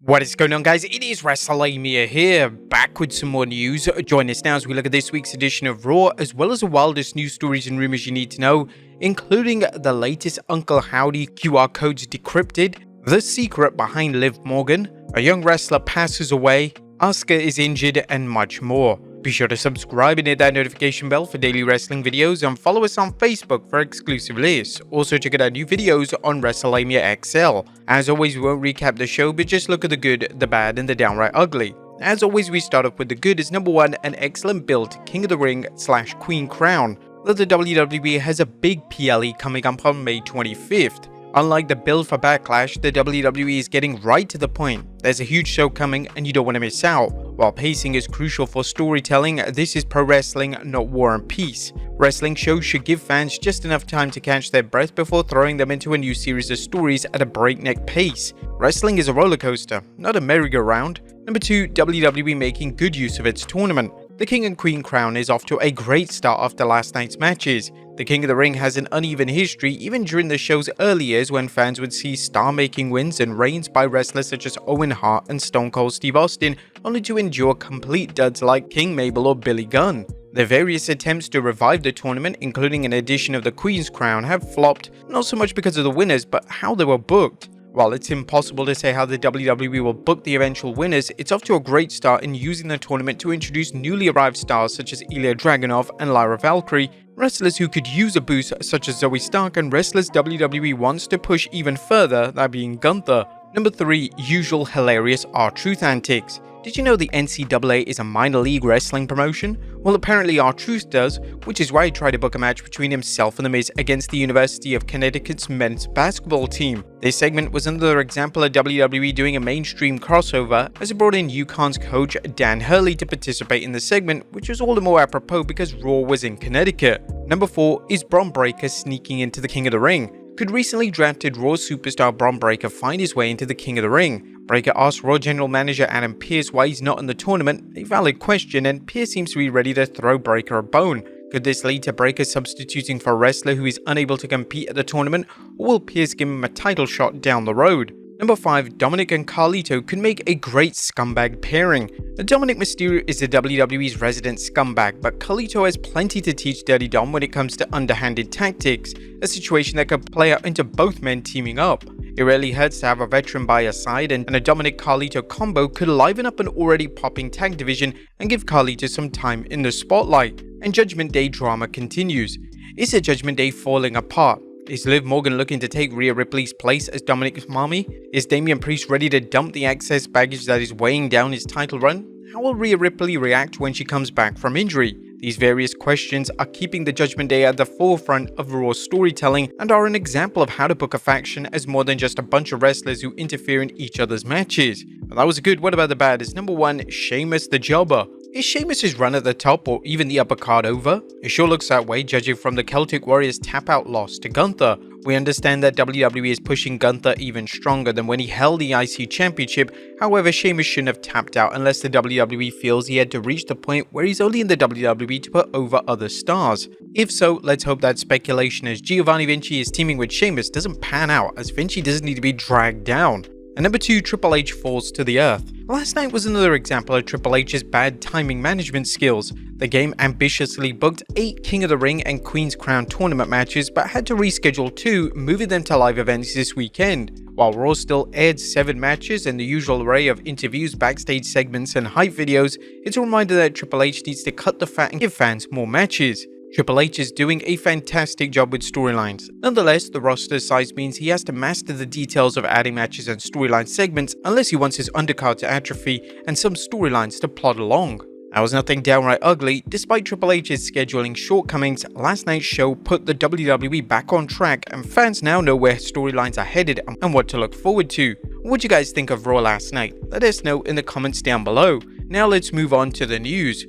What is going on, guys? It is Wrestlelamia here, back with some more news. Join us now as we look at this week's edition of Raw, as well as the wildest news stories and rumors you need to know, including the latest Uncle Howdy QR codes decrypted, the secret behind Liv Morgan, a young wrestler passes away, Asuka is injured, and much more. Be sure to subscribe and hit that notification bell for daily wrestling videos, and follow us on Facebook for exclusive lists. Also check out our new videos on Wrestlelamia XL. As always, we won't recap the show, but just look at the good, the bad, and the downright ugly. As always, we start off with the good as number 1, an excellent built King of the Ring / Queen crown. That the WWE has a big PLE coming up on May 25th. Unlike the build for Backlash, the WWE is getting right to the point. There's a huge show coming and you don't want to miss out. While pacing is crucial for storytelling, this is pro wrestling, not War and Peace. Wrestling shows should give fans just enough time to catch their breath before throwing them into a new series of stories at a breakneck pace. Wrestling is a roller coaster, not a merry-go-round. Number 2, WWE making good use of its tournament. The King and Queen crown is off to a great start after last night's matches. The King of the Ring has an uneven history even during the show's early years, when fans would see star-making wins and reigns by wrestlers such as Owen Hart and Stone Cold Steve Austin, only to endure complete duds like King Mabel or Billy Gunn. The various attempts to revive the tournament, including an edition of the Queen's Crown, have flopped, not so much because of the winners, but how they were booked. While it's impossible to say how the WWE will book the eventual winners, it's off to a great start in using the tournament to introduce newly arrived stars such as Ilya Dragunov and Lyra Valkyrie, wrestlers who could use a boost such as Zoe Stark, and wrestlers WWE wants to push even further, that being Gunther. Number 3, usual hilarious R-Truth antics. Did you know the NCAA is a minor league wrestling promotion? Well, apparently R-Truth does, which is why he tried to book a match between himself and The Miz against the University of Connecticut's men's basketball team. This segment was another example of WWE doing a mainstream crossover, as it brought in UConn's coach Dan Hurley to participate in the segment, which was all the more apropos because Raw was in Connecticut. Number 4 is Bron Breakker sneaking into the King of the Ring. Could recently drafted Raw superstar Bron Breakker find his way into the King of the Ring? Breakker asked Raw General Manager Adam Pearce why he's not in the tournament, a valid question, and Pearce seems to be ready to throw Breakker a bone. Could this lead to Breakker substituting for a wrestler who is unable to compete at the tournament, or will Pearce give him a title shot down the road? Number 5, Dominic and Carlito could make a great scumbag pairing. Dominic Mysterio is the WWE's resident scumbag, but Carlito has plenty to teach Dirty Dom when it comes to underhanded tactics, a situation that could play out into both men teaming up. It rarely hurts to have a veteran by your side, and a Dominic-Carlito combo could liven up an already popping tag division and give Carlito some time in the spotlight. And Judgment Day drama continues. Is the Judgment Day falling apart? Is Liv Morgan looking to take Rhea Ripley's place as Dominic's mommy? Is Damian Priest ready to dump the excess baggage that is weighing down his title run? How will Rhea Ripley react when she comes back from injury? These various questions are keeping the Judgment Day at the forefront of Raw storytelling and are an example of how to book a faction as more than just a bunch of wrestlers who interfere in each other's matches. Well, that was good. What about the bad? Is number 1, Sheamus the Jobber. Is Sheamus' run at the top or even the upper card over? It sure looks that way, judging from the Celtic Warriors tap-out loss to Gunther. We understand that WWE is pushing Gunther even stronger than when he held the IC Championship. However, Sheamus shouldn't have tapped out unless the WWE feels he had to reach the point where he's only in the WWE to put over other stars. If so, let's hope that speculation as Giovanni Vinci is teaming with Sheamus doesn't pan out, as Vinci doesn't need to be dragged down. And number 2, Triple H falls to the earth. Last night was another example of Triple H's bad timing management skills. The game ambitiously booked 8 King of the Ring and Queen's Crown tournament matches, but had to reschedule 2, moving them to live events this weekend. While Raw still aired 7 matches and the usual array of interviews, backstage segments, and hype videos, it's a reminder that Triple H needs to cut the fat and give fans more matches. Triple H is doing a fantastic job with storylines. Nonetheless, the roster size means he has to master the details of adding matches and storyline segments unless he wants his undercard to atrophy and some storylines to plod along. That was nothing downright ugly. Despite Triple H's scheduling shortcomings, last night's show put the WWE back on track, and fans now know where storylines are headed and what to look forward to. What do you guys think of Raw last night? Let us know in the comments down below. Now let's move on to the news.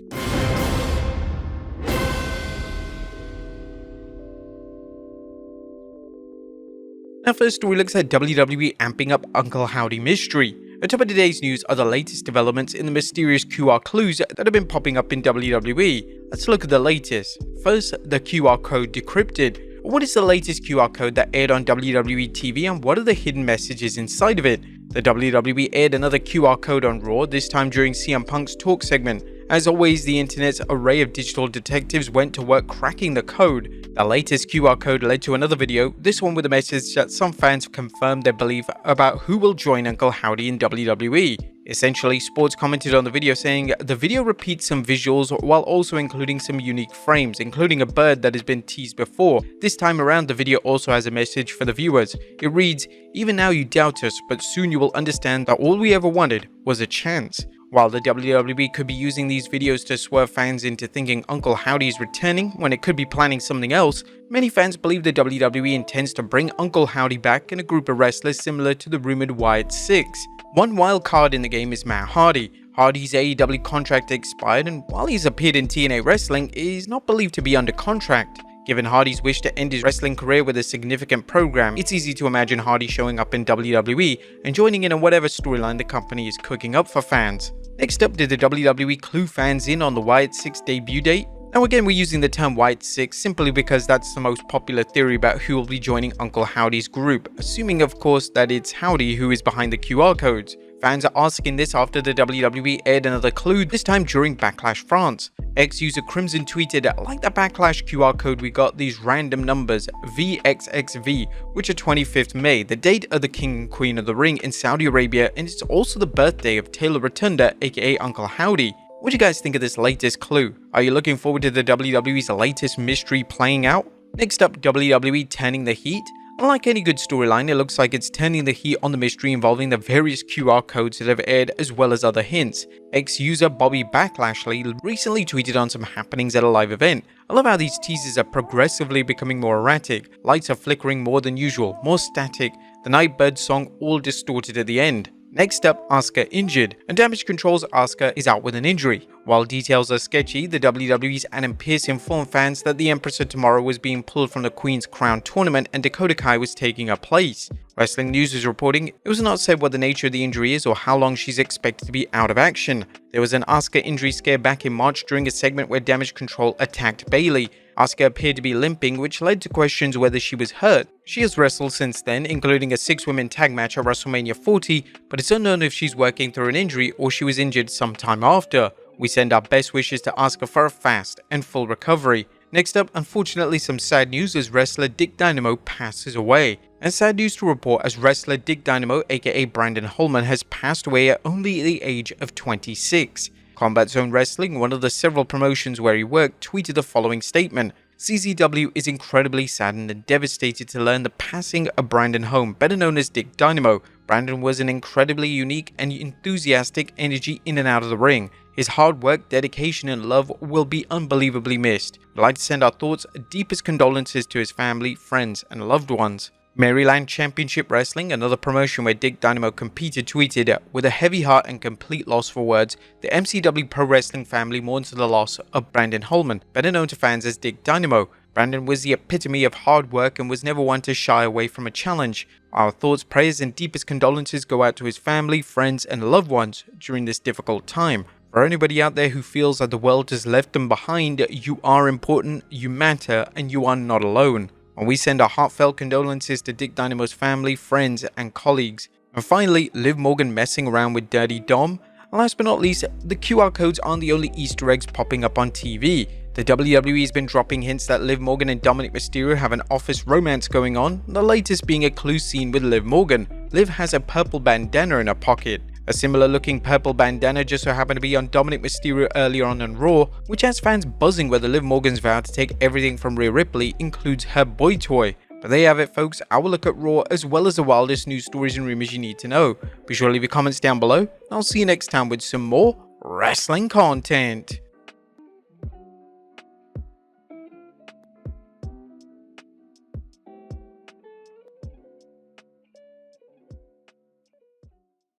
Our first story looks at WWE amping up Uncle Howdy mystery. Atop of today's news are the latest developments in the mysterious QR clues that have been popping up in WWE. Let's look at the latest. First, the QR code Decrypted. What is the latest QR code that aired on WWE TV and what are the hidden messages inside of it? The The WWE aired another QR code on Raw, this time during CM Punk's talk segment. As always, the internet's array of digital detectives went to work cracking the code. The latest QR code led to another video, this one with a message that some fans confirmed their belief about who will join Uncle Howdy in WWE. Essentially, Sports commented on the video saying, the video repeats some visuals while also including some unique frames, including a bird that has been teased before. This time around, the video also has a message for the viewers. It reads, "Even now you doubt us, but soon you will understand that all we ever wanted was a chance." While the WWE could be using these videos to swerve fans into thinking Uncle Howdy is returning when it could be planning something else, many fans believe the WWE intends to bring Uncle Howdy back in a group of wrestlers similar to the rumored Wyatt 6. One wild card in the game is Matt Hardy. Hardy's AEW contract expired, and while he's appeared in TNA Wrestling, he is not believed to be under contract. Given Hardy's wish to end his wrestling career with a significant program, it's easy to imagine Hardy showing up in WWE and joining in on whatever storyline the company is cooking up for fans. Next up, did the WWE clue fans in on the Wyatt 6 debut date? Now again, we're using the term Wyatt 6 simply because that's the most popular theory about who will be joining Uncle Howdy's group, assuming of course that it's Howdy who is behind the QR codes. Fans are asking this after the WWE aired another clue, this time during Backlash France. Ex-user Crimson tweeted, "Like the Backlash QR code, we got these random numbers, VXXV, which are 25th May, the date of the King and Queen of the Ring in Saudi Arabia, and it's also the birthday of Taylor Rotunda, aka Uncle Howdy." What do you guys think of this latest clue? Are you looking forward to the WWE's latest mystery playing out? Next up, WWE turning the heat. Unlike any good storyline, it looks like it's turning the heat on the mystery involving the various QR codes that have aired as well as other hints. Ex-user Bobby Backlashley recently tweeted on some happenings at a live event. "I love how these teasers are progressively becoming more erratic. Lights are flickering more than usual, more static, the Nightbird song all distorted at the end." Next up, Asuka Injured. And Damage Control's Asuka is out with an injury. While details are sketchy, the WWE's Adam Pearce informed fans that the Empress of Tomorrow was being pulled from the Queen's Crown tournament and Dakota Kai was taking her place. Wrestling News is reporting it was not said what the nature of the injury is or how long she's expected to be out of action. There was an Asuka injury scare back in March during a segment where Damage Control attacked Bayley. Asuka appeared to be limping, which led to questions whether she was hurt. She has wrestled since then, including a 6-women tag match at WrestleMania 40, but it's unknown if she's working through an injury or she was injured sometime after. We send our best wishes to Asuka for a fast and full recovery. Next up, unfortunately some sad news as wrestler Dick Dynamo passes away. And sad news to report as wrestler Dick Dynamo, aka Brandon Holman, has passed away at only the age of 26. Combat Zone Wrestling, one of the several promotions where he worked, tweeted the following statement. "CZW is incredibly saddened and devastated to learn the passing of Brandon Holm, better known as Dick Dynamo. Brandon was an incredibly unique and enthusiastic energy in and out of the ring. His hard work, dedication and love will be unbelievably missed. We'd like to send our thoughts, deepest condolences to his family, friends and loved ones." Maryland Championship Wrestling, another promotion where Dick Dynamo competed, tweeted, "With a heavy heart and complete loss for words, the MCW Pro Wrestling family mourns the loss of Brandon Holman, better known to fans as Dick Dynamo. Brandon was the epitome of hard work and was never one to shy away from a challenge. Our thoughts, prayers and deepest condolences go out to his family, friends and loved ones during this difficult time. For anybody out there who feels that the world has left them behind, you are important, you matter, and you are not alone." And we send our heartfelt condolences to Dick Dynamo's family, friends and colleagues. And finally, Liv Morgan messing around with Dirty Dom. And last but not least, the QR codes aren't the only Easter eggs popping up on TV. The WWE has been dropping hints that Liv Morgan and Dominic Mysterio have an office romance going on, the latest being a clue scene with Liv Morgan. Liv has a purple bandana in her pocket. A similar looking purple bandana just so happened to be on Dominic Mysterio earlier on Raw, which has fans buzzing whether Liv Morgan's vow to take everything from Rhea Ripley includes her boy toy. But there you have it folks, our look at Raw as well as the wildest news stories and rumors you need to know. Be sure to leave your comments down below, and I'll see you next time with some more wrestling content.